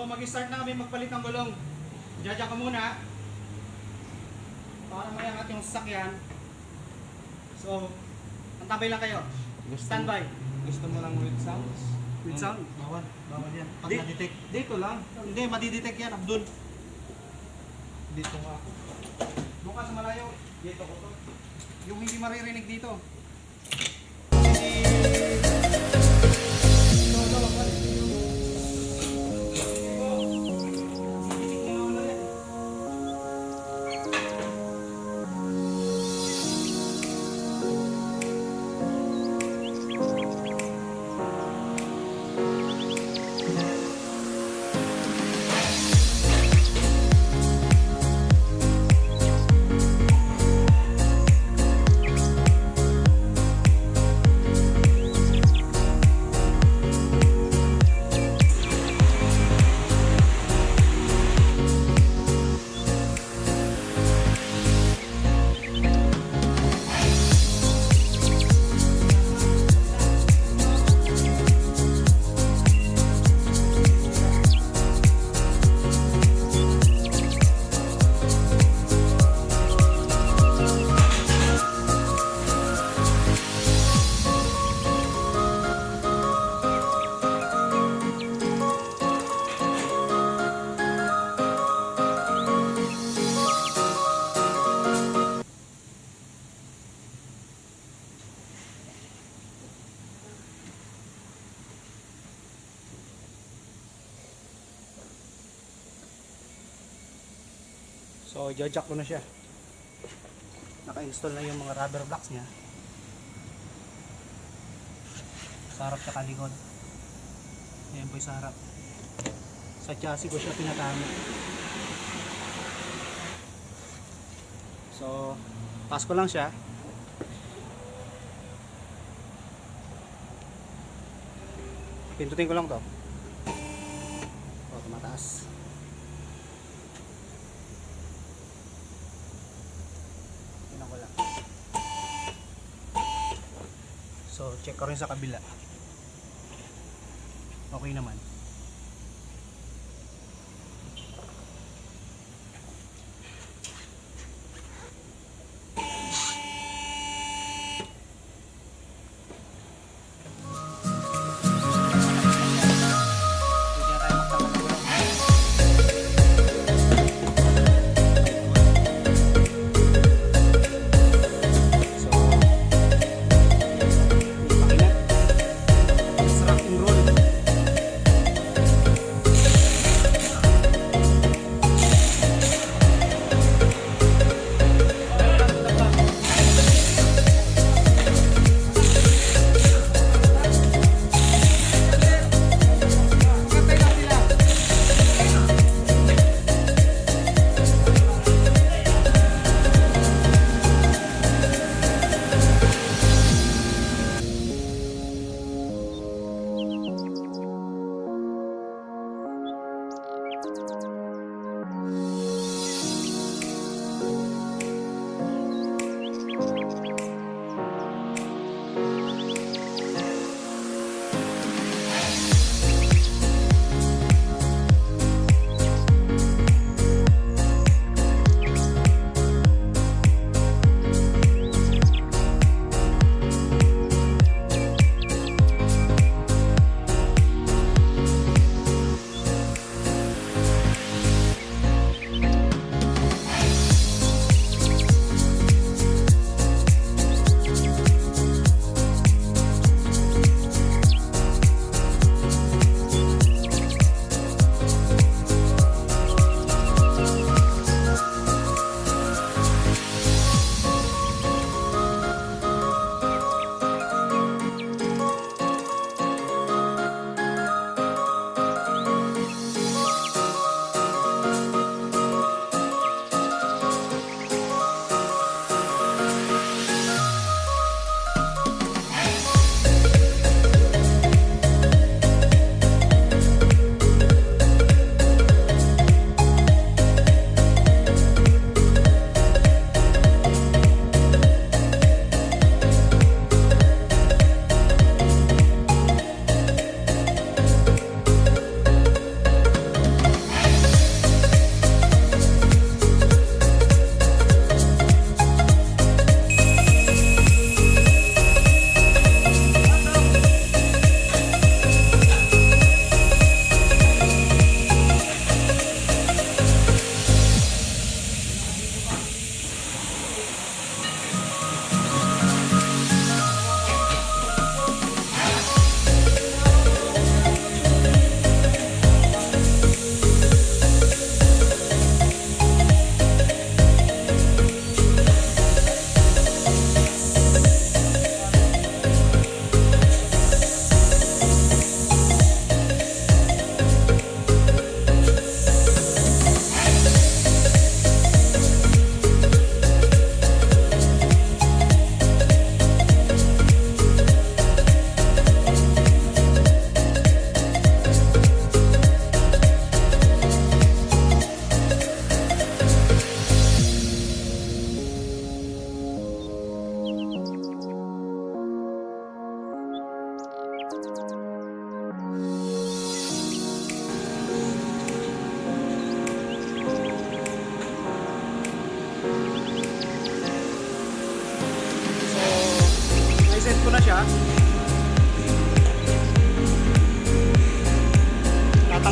mag-start na kami magpalit ng gulong. Diyan ka muna. Para mayangat yung sasakyan. So, antabay lang kayo. Standby. Gusto mo lang with sounds? With sound? Bawal. Bawal yan. Pag na-detect. Dito lang. Hindi, madidetect yan. Abdul. Dito nga. Doon ka sa malayo. Dito ko to. Yung hindi maririnig dito. So, i-jack ko na siya. Naka-install na yung mga rubber blocks niya. Sa harap sa likod. Ayan po yung sa harap. Sa chassis ko siya pinatama. So, pass ko lang siya. Pindutin ko lang to. O, tumataas. So, check ko rin sa kabila. Okay naman.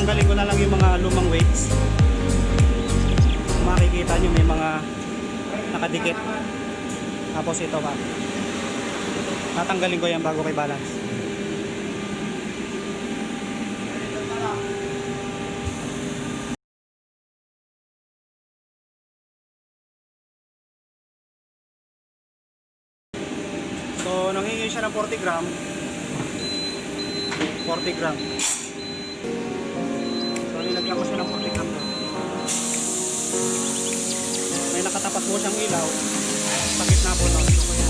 Tatanggalin ko na lang yung mga lumang weights. Kung makikita nyo may mga nakadikit. Tapos ito pa. Tatanggalin ko yan bago kay balance. So nanghingi siya ng 40 gram. 40 gram. So nilagyan ko siya ng 40 gram doon. May nakatapat po siyang ilaw sa gitna po lang. So kaya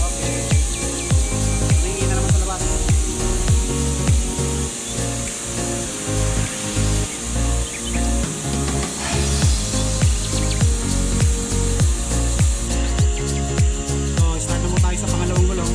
okay. Nanghingi na naman sa labas. So start na mo tayo sa pangalawang gulong.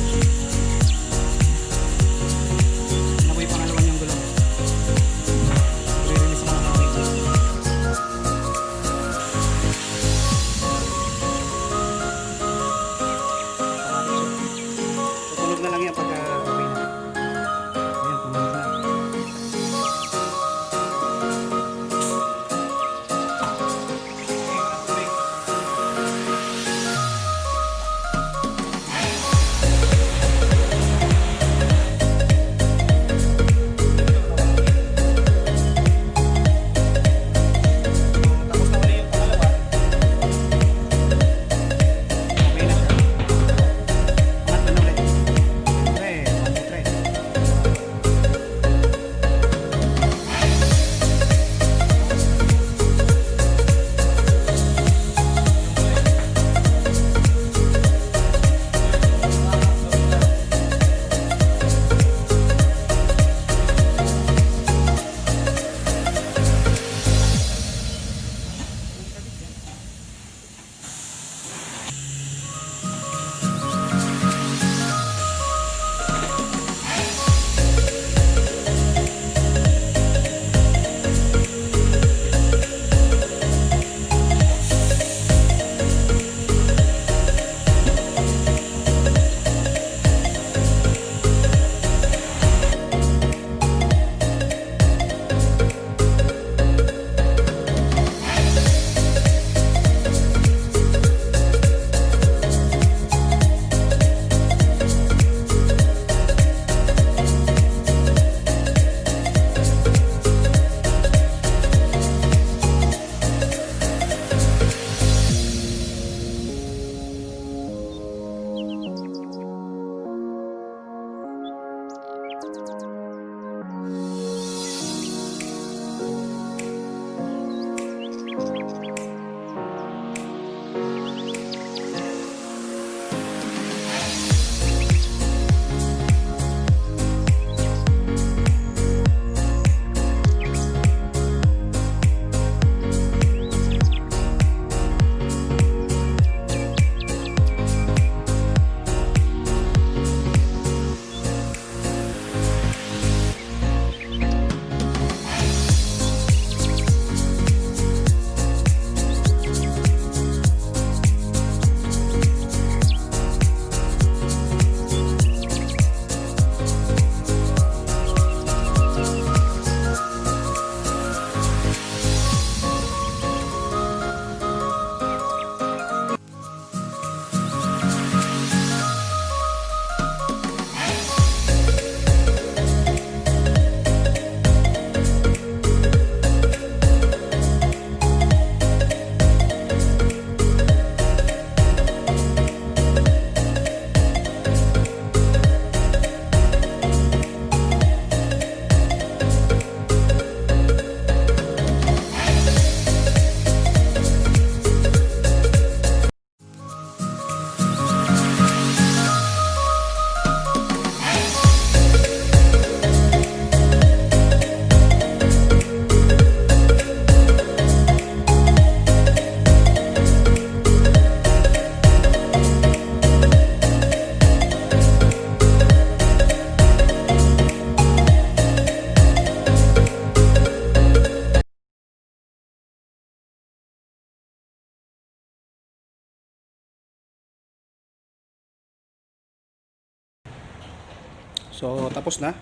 So tapos na.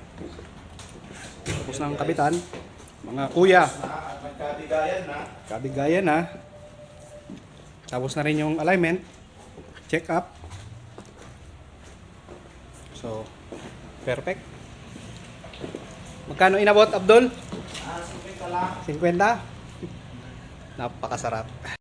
Tapos na ang kabitan. Mga kuya. Magkabigayan na. Kabigayan na. Tapos na rin yung alignment. Check up. So, perfect. Magkano inabot, Abdul? 50 lang. 50? Napakasarap.